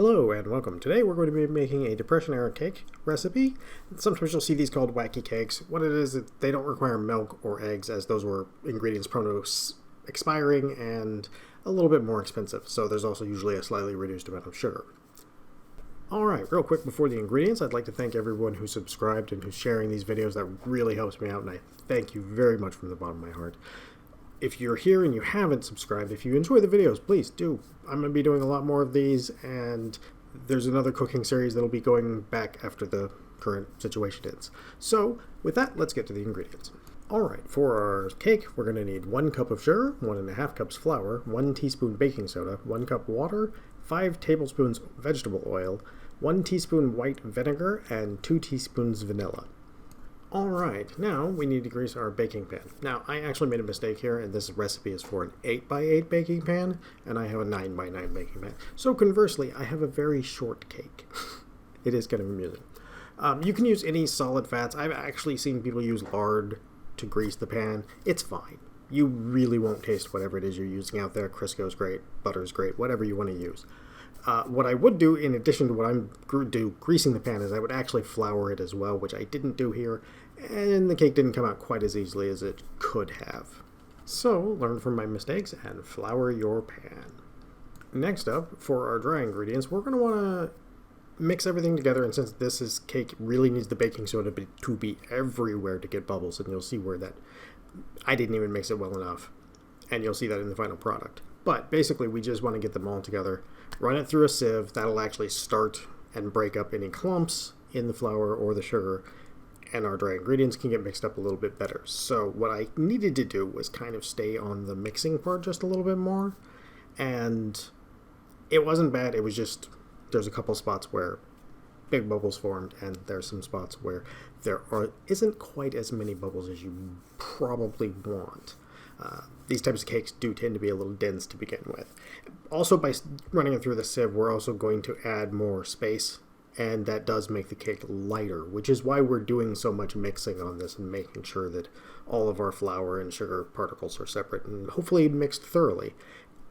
Hello and welcome. Today we're going to be making a depression era cake recipe. Sometimes you'll see these called wacky cakes. What it is, they don't require milk or eggs, as those were ingredients prone to expiring and a little bit more expensive. So there's also usually a slightly reduced amount of sugar. Alright, real quick before the ingredients, I'd like to thank everyone who's subscribed and who's sharing these videos. That really helps me out, and I thank you very much from the bottom of my heart. If you're here and you haven't subscribed, if you enjoy the videos, please do. I'm going to be doing a lot more of these, and there's another cooking series that'll be going back after the current situation ends. So, with that, let's get to the ingredients. Alright, for our cake, we're going to need 1 cup of sugar, 1½ cups flour, 1 teaspoon baking soda, 1 cup water, 5 tablespoons vegetable oil, 1 teaspoon white vinegar, and 2 teaspoons vanilla. Alright, now we need to grease our baking pan. Now, I actually made a mistake here, and this recipe is for an 8x8 baking pan, and I have a 9x9 baking pan. So conversely, I have a very short cake. It is kind of amusing. You can use any solid fats. I've actually seen people use lard to grease the pan. It's fine. You really won't taste whatever it is you're using out there. Crisco's great, butter's great, whatever you want to use. What I would do, in addition to what I'm greasing the pan, is I would actually flour it as well, which I didn't do here, and the cake didn't come out quite as easily as it could have. So, learn from my mistakes and flour your pan. Next up, for our dry ingredients, we're going to want to mix everything together, and since cake really needs the baking soda to be everywhere to get bubbles, and you'll see where that, I didn't even mix it well enough, and you'll see that in the final product. But basically, we just want to get them all together, run it through a sieve. That'll actually start and break up any clumps in the flour or the sugar, and our dry ingredients can get mixed up a little bit better. So what I needed to do was kind of stay on the mixing part just a little bit more, and it wasn't bad. It was just, there's a couple spots where big bubbles formed, and there's some spots where there isn't quite as many bubbles as you probably want. These types of cakes do tend to be a little dense to begin with. Also, by running it through the sieve, we're also going to add more space, and that does make the cake lighter, which is why we're doing so much mixing on this and making sure that all of our flour and sugar particles are separate and hopefully mixed thoroughly.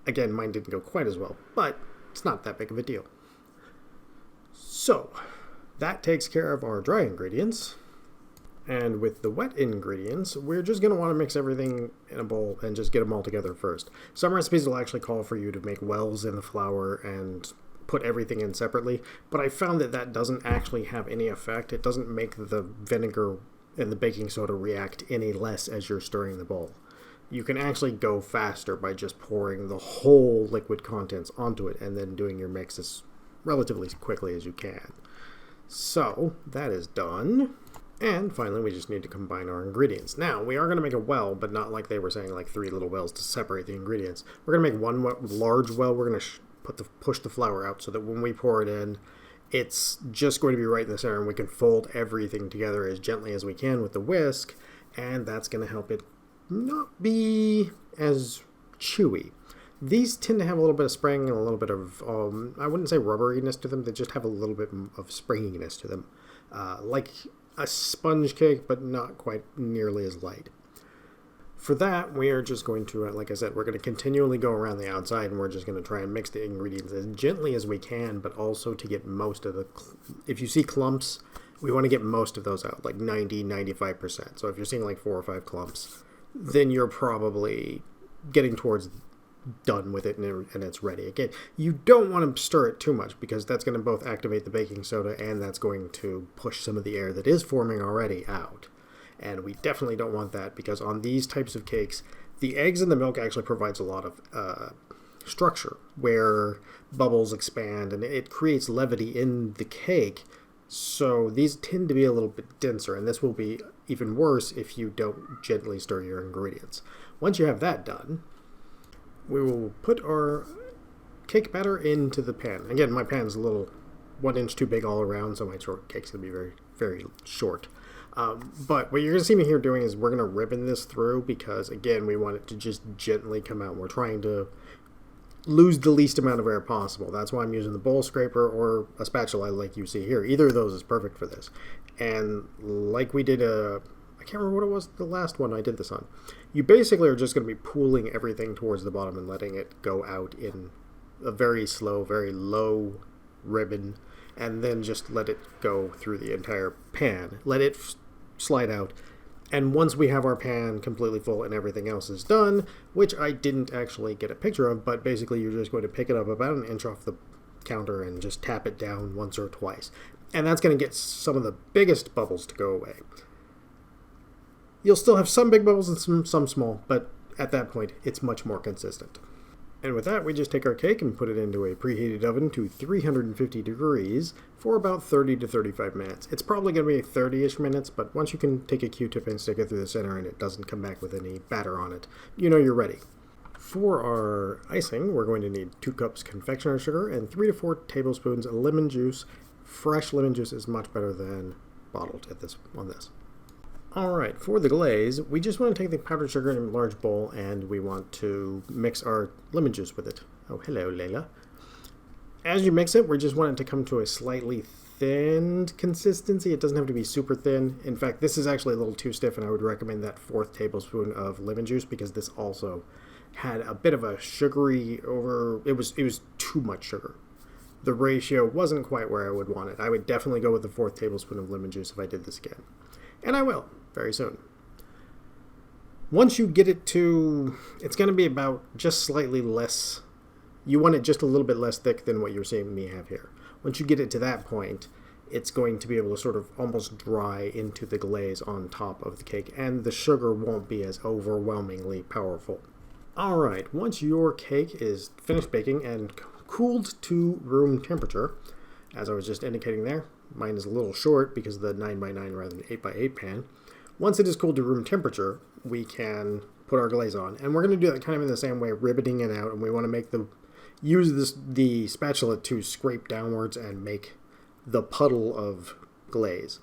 Again, mine didn't go quite as well, but it's not that big of a deal. So, that takes care of our dry ingredients. And with the wet ingredients, we're just going to want to mix everything in a bowl and just get them all together first. Some recipes will actually call for you to make wells in the flour and put everything in separately, but I found that that doesn't actually have any effect. It doesn't make the vinegar and the baking soda react any less as you're stirring the bowl. You can actually go faster by just pouring the whole liquid contents onto it and then doing your mix as relatively quickly as you can. So, that is done. And finally, we just need to combine our ingredients. Now, we are going to make a well, but not like they were saying, like 3 little wells to separate the ingredients. We're going to make one large well. We're going to push the flour out so that when we pour it in, it's just going to be right in the center, and we can fold everything together as gently as we can with the whisk, and that's going to help it not be as chewy. These tend to have a little bit of spring and a little bit of, I wouldn't say rubberiness to them, they just have a little bit of springiness to them. Like a sponge cake, but not quite nearly as light. For that, we are just going to, like I said, we're going to continually go around the outside, and we're just going to try and mix the ingredients as gently as we can, but also to get most of the, if you see clumps, we want to get most of those out, like 90-95%. So if you're seeing like 4 or 5 clumps, then you're probably getting towards done with it and it's ready. Again, you don't want to stir it too much because that's going to both activate the baking soda and that's going to push some of the air that is forming already out. And we definitely don't want that because on these types of cakes, the eggs and the milk actually provides a lot of structure where bubbles expand and it creates levity in the cake. So these tend to be a little bit denser, and this will be even worse if you don't gently stir your ingredients. Once you have that done, we will put our cake batter into the pan. Again, my pan's a little 1 inch too big all around, so my short cake's going to be very, very short. But what you're going to see me here doing is we're going to ribbon this through because, again, we want it to just gently come out. We're trying to lose the least amount of air possible. That's why I'm using the bowl scraper or a spatula like you see here. Either of those is perfect for this. And like we did I can't remember what it was the last one I did this on. You basically are just going to be pooling everything towards the bottom and letting it go out in a very slow, very low ribbon, and then just let it go through the entire pan. Let it slide out. And once we have our pan completely full and everything else is done, which I didn't actually get a picture of, but basically you're just going to pick it up about an inch off the counter and just tap it down once or twice. And that's going to get some of the biggest bubbles to go away. You'll still have some big bubbles and some small, but at that point, it's much more consistent. And with that, we just take our cake and put it into a preheated oven to 350 degrees for about 30 to 35 minutes. It's probably going to be 30-ish minutes, but once you can take a Q-tip and stick it through the center and it doesn't come back with any batter on it, you know you're ready. For our icing, we're going to need 2 cups confectioner's sugar and 3 to 4 tablespoons of lemon juice. Fresh lemon juice is much better than bottled on this. Alright, for the glaze, we just want to take the powdered sugar in a large bowl and we want to mix our lemon juice with it. Oh, hello, Layla. As you mix it, we just want it to come to a slightly thinned consistency. It doesn't have to be super thin. In fact, this is actually a little too stiff, and I would recommend that 4th tablespoon of lemon juice because this also had a bit of a sugary it was too much sugar. The ratio wasn't quite where I would want it. I would definitely go with the 4th tablespoon of lemon juice if I did this again. And I will, very soon. Once you get it to, it's going to be about just slightly less, you want it just a little bit less thick than what you're seeing me have here. Once you get it to that point, it's going to be able to sort of almost dry into the glaze on top of the cake, and the sugar won't be as overwhelmingly powerful. Alright, once your cake is finished baking and cooled to room temperature, as I was just indicating there, mine is a little short because of the 9x9 rather than 8x8 pan. Once it is cooled to room temperature, we can put our glaze on. And we're going to do that kind of in the same way, ribboning it out. And we want to use the spatula to scrape downwards and make the puddle of glaze.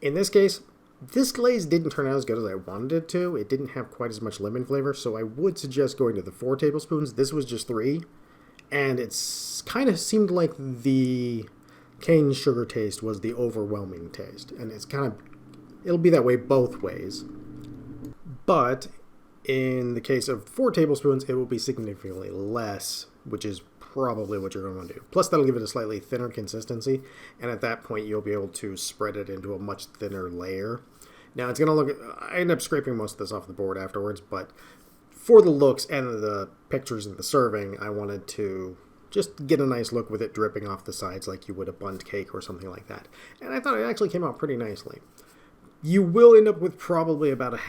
In this case, this glaze didn't turn out as good as I wanted it to. It didn't have quite as much lemon flavor, so I would suggest going to the 4 tablespoons. This was just 3. And it's kind of seemed like the cane sugar taste was the overwhelming taste, and it'll be that way both ways. But in the case of 4 tablespoons, it will be significantly less, which is probably what you're going to want to do. Plus, that'll give it a slightly thinner consistency, and at that point, you'll be able to spread it into a much thinner layer. Now, it's going to look, I end up scraping most of this off the board afterwards, but for the looks and the pictures of the serving, I wanted to just get a nice look with it dripping off the sides like you would a bundt cake or something like that. And I thought it actually came out pretty nicely. You will end up with probably about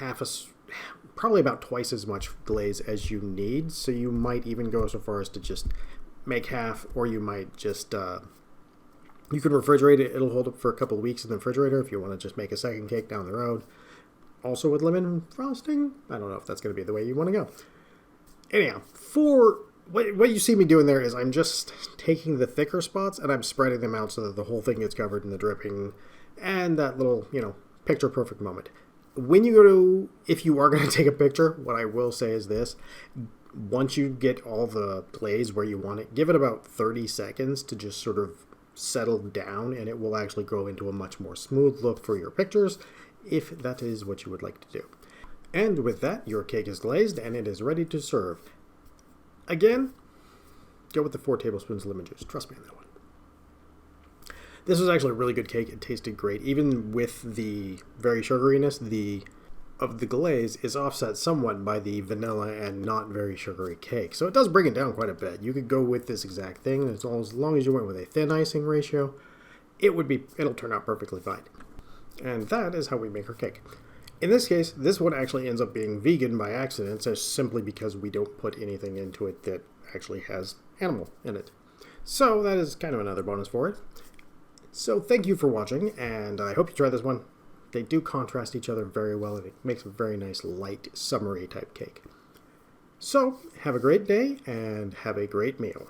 probably about twice as much glaze as you need, so you might even go so far as to just make half, or you might just, you can refrigerate it. It'll hold up for a couple of weeks in the refrigerator if you want to just make a second cake down the road. Also with lemon frosting. I don't know if that's going to be the way you want to go. Anyhow, for what you see me doing there is I'm just taking the thicker spots and I'm spreading them out so that the whole thing gets covered in the dripping and that little, picture perfect moment. When you go to, if you are going to take a picture, what I will say is this: once you get all the glaze where you want it, give it about 30 seconds to just sort of settle down, and it will actually grow into a much more smooth look for your pictures, if that is what you would like to do. And with that, your cake is glazed and it is ready to serve. Again, go with the 4 tablespoons lemon juice. Trust me on that one. This was actually a really good cake. It tasted great. Even with the very sugariness, of the glaze is offset somewhat by the vanilla and not very sugary cake. So it does bring it down quite a bit. You could go with this exact thing as long as you went with a thin icing ratio. It'll turn out perfectly fine. And that is how we make our cake. In this case, this one actually ends up being vegan by accident, so simply because we don't put anything into it that actually has animal in it. So that is kind of another bonus for it. So thank you for watching, and I hope you try this one. They do contrast each other very well, and it makes a very nice, light, summery type cake. So, have a great day, and have a great meal.